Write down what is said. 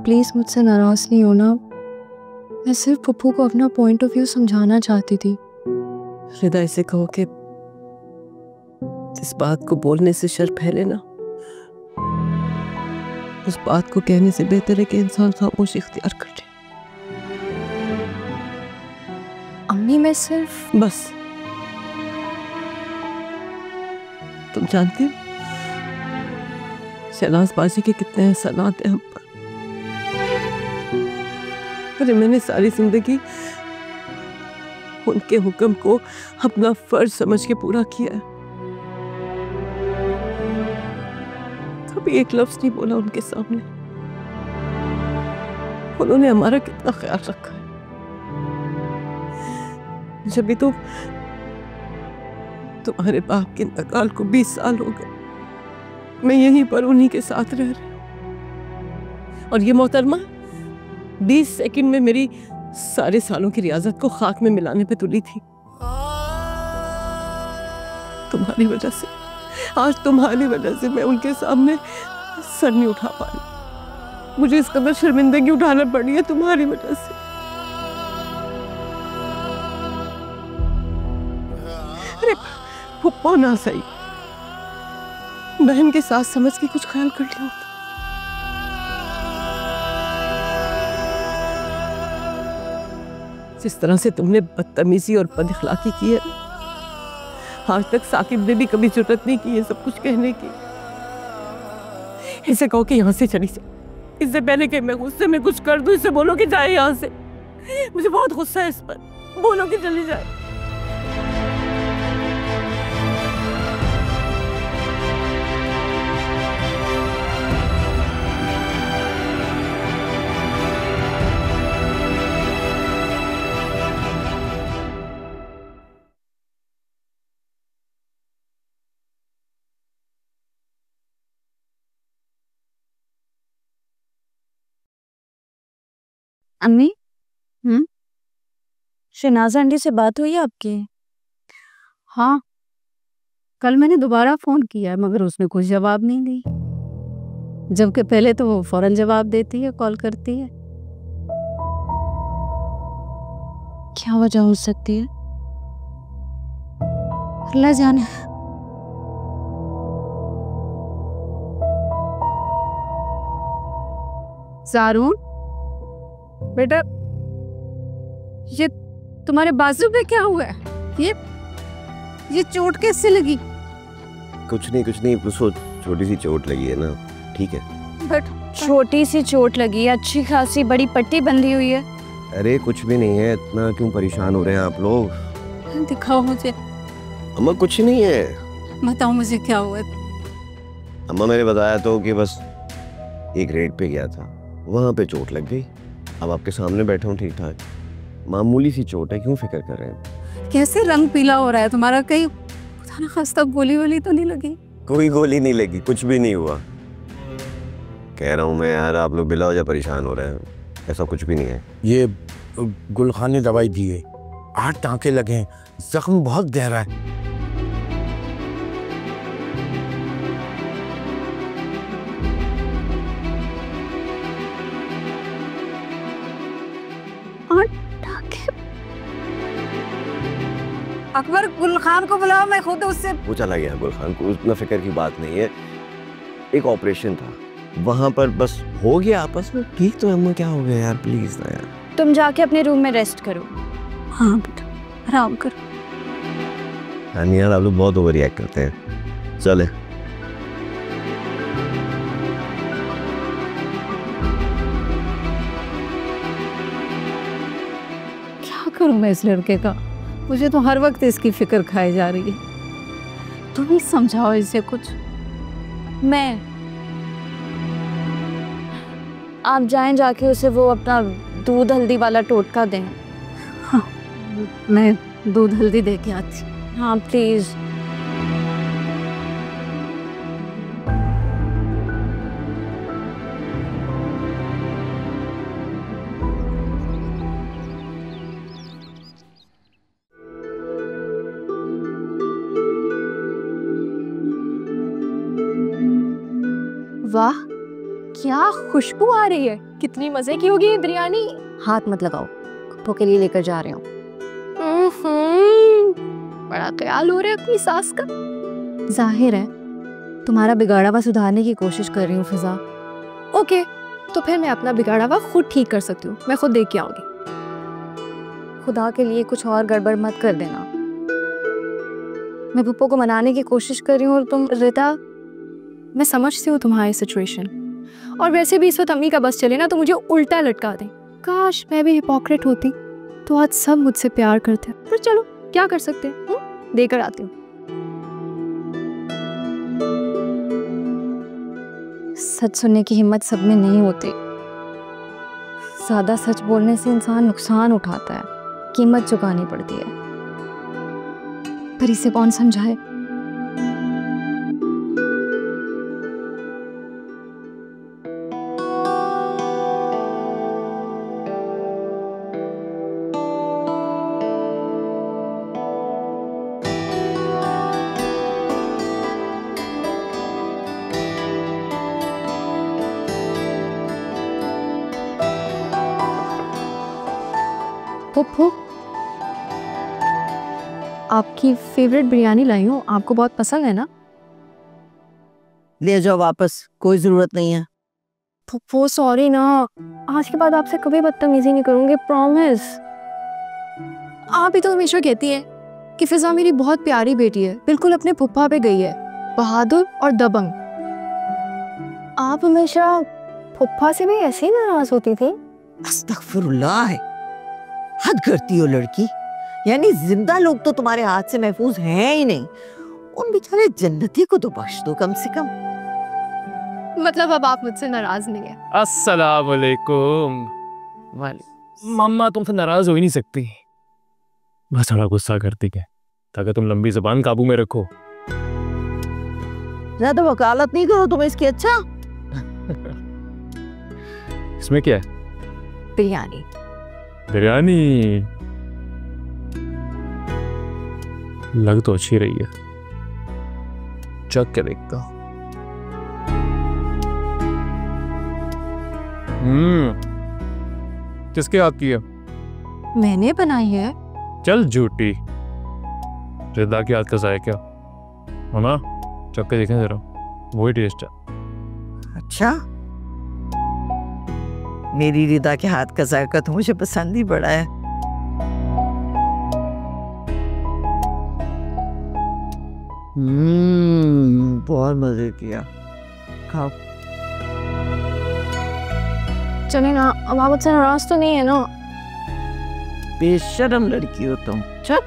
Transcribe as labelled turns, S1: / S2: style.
S1: Please मुझसे नाराज़ नहीं होना। मैं सिर्फ पप्पू को अपना पॉइंट ऑफ व्यू समझाना चाहती थी।
S2: रिदा, इसे कहो कि इस बात को बोलने से शर्म फैले ना। उस बात को कहने से बेहतर है कि इंसान खामोश इख्तियार कर ले।
S1: अम्मी मैं सिर्फ
S2: बस, तुम जानती हो शहनाज बाजी के कितने एहसानात हैं हम पर। अरे मैंने सारी जिंदगी उनके हुक्म को अपना फर्ज समझ के पूरा किया है। कभी एक लफ्ज नहीं बोला उनके सामने। उन्होंने हमारा कितना ख्याल रखा है। जब भी तो तुम्हारे बाप के इंतकाल को 20 साल हो गए, मैं यहीं पर उन्हीं के साथ रह रही हूं। और ये मोहतरमा 20 सेकंड में मेरी सारे सालों की रियाजत को खाक में मिलाने पे तुली थी। तुम्हारी वजह से, आज तुम्हारी वजह से मैं उनके सामने सर नहीं उठा पा रही। मुझे इस कदर शर्मिंदगी उठाना पड़ी है तुम्हारी वजह से। अरे फुप्पो ना सही, बहन के साथ समझ के कुछ ख्याल कर लिया होता। जिस तरह से तुमने बदतमीजी और बदअखलाकी की है, आज तक साकिब ने भी कभी जुर्रत नहीं की है सब कुछ कहने की। इसे कहो कि यहाँ से चली जाए। इससे पहले कि मैं गुस्से में कुछ कर दूं, इसे बोलो कि जाए यहाँ से। मुझे बहुत गुस्सा है इस पर। बोलो कि चली जाए।
S3: अम्मी, शहनाज आंटी से बात हुई है आपकी? हाँ, कल मैंने दोबारा फोन किया मगर उसने कुछ जवाब नहीं दी, जबकि पहले तो वो फौरन जवाब देती है, कॉल करती है। क्या वजह हो सकती है, अल्लाह जाने। सारून बेटा, ये तुम्हारे बाजू पे क्या हुआ है? ये चोट कैसे लगी?
S4: कुछ नहीं, बस वो छोटी सी चोट लगी है ना, ठीक है।
S3: बट छोटी सी चोट लगी है, अच्छी खासी बड़ी पट्टी बंधी हुई है।
S4: अरे कुछ भी नहीं है, इतना क्यों परेशान हो रहे हैं आप लोग?
S3: दिखाओ मुझे।
S4: अम्मा कुछ नहीं है।
S3: बताओ मुझे क्या हुआ?
S4: अम्मा मैंने बताया तो कि बस एक रेड पे गया था, वहां पे चोट लग गई। अब आपके सामने बैठा हूँ ठीक ठाक, मामूली सी चोट है, क्यों फिक्र कर रहे हैं?
S3: कैसे रंग पीला हो रहा है तुम्हारा? कहीं खुदा ना खास्ता गोली वोली तो नहीं लगी?
S4: कोई गोली नहीं लगी, कुछ भी नहीं हुआ। कह रहा हूँ मैं यार, आप लोग बिला वजह परेशान हो रहे हैं, ऐसा कुछ भी नहीं है।
S5: ये गुलखान ने दवाई दी है, 8 टांके लगे हैं, जख्म बहुत गहरा है।
S3: अकबर, गुलखान को बुलाओ, मैं खुद उससे।
S4: वो चला गया गुलखान को, उतना फिक्र की बात नहीं है। एक ऑपरेशन था वहां पर, बस हो गया आपस में ठीक। तो अम्मा क्या हो गया यार, प्लीज ना यार।
S3: तुम जाके अपने रूम में रेस्ट करो। हाँ बेटा, आराम करो।
S4: हाँ नहीं यार, आप लोग बहुत ओवर रिएक्ट करते हैं। चले।
S3: क्या करूं मैं इस लड़के का? मुझे तो हर वक्त इसकी फिक्र खाई जा रही है। तुम ही समझाओ इसे कुछ। आप जाएं, जाके उसे वो अपना दूध हल्दी वाला टोटका दें। हाँ, मैं दूध हल्दी दे के आती। हाँ प्लीज।
S1: वाह, क्या खुशबू आ रही है, कितनी मजे की होगी ये बिरयानी। हाथ मत लगाओ, पप्पू के लिए लेकर जा रहे हो। बड़ा ख्याल हो रहा है अपनी सास का। जाहिर है तुम्हारा बिगाड़ा हुआ सुधारने की कोशिश कर रही हूँ फिजा। ओके, तो फिर मैं अपना बिगाड़ा हुआ खुद ठीक कर सकती हूँ, मैं खुद देख के आऊंगी। खुदा के लिए कुछ और गड़बड़ मत कर देना। मैं पप्पू को मनाने की कोशिश कर रही हूँ और तुम रिता, मैं समझती हूँ तुम्हारी सिचुएशन, और वैसे भी इस वक्त अम्मी का बस चले ना तो मुझे उल्टा लटका दें। काश मैं भी हिपोक्रेट होती तो आज सब मुझसे प्यार करते, पर चलो क्या कर सकते हैं, देकर आती हूँ। सच सुनने की हिम्मत सब में नहीं होती। ज्यादा सच बोलने से इंसान नुकसान उठाता है, कीमत चुकानी पड़ती है, पर इसे कौन समझाए। पुप्पू, आपकी फेवरेट बिरयानी लाई हूँ, आपको बहुत पसंद है ना?
S6: ले जाओ वापस, कोई जरूरत नहीं है।
S1: पुप्पू सॉरी ना, आज के बाद आपसे कभी बदतमीजी नहीं करूंगी, प्रॉमिस। आप ही तो हमेशा कहती हैं कि फिजा मेरी बहुत प्यारी बेटी है, बिल्कुल अपने पुप्पा पे गई है, बहादुर और दबंग। आप हमेशा पुप्पा से भी ऐसे ही नाराज होती थी।
S6: अस्तगफिरुल्लाह, हद करती हो लड़की। यानी जिंदा लोग तो तुम्हारे हाथ से महफूज हैं ही नहीं, उन बेचारे जन्नती को तो बख्श दो कम से कम।
S1: मतलब अब आप मुझसे नाराज नहीं है?
S7: अस्सलाम वालेकुम। मम्मा तुमसे नाराज हो ही नहीं सकती, बस थोड़ा गुस्सा करती है ताकि तुम लंबी जुबान काबू में रखो।
S6: ज्यादा वकालत नहीं करो तुम इसकी। अच्छा
S7: इसमें क्या है?
S6: बिरयानी।
S7: बिरयानी लग तो अच्छी रही है, चख के देखता हूं। किसके हाथ की है?
S1: मैंने बनाई है।
S7: चल झूठी, रिदा के हाथ का जायका है ना, चख के देखें जरा, वही टेस्ट है।
S6: अच्छा, मेरी रिदा के हाथ का जायका तो मुझे पसंद ही बड़ा है। बहुत मजे किया, खाओ।
S1: चले ना, अब आप मुझसे नाराज तो नहीं है ना?
S6: बेशर्म लड़की हो तुम। चल।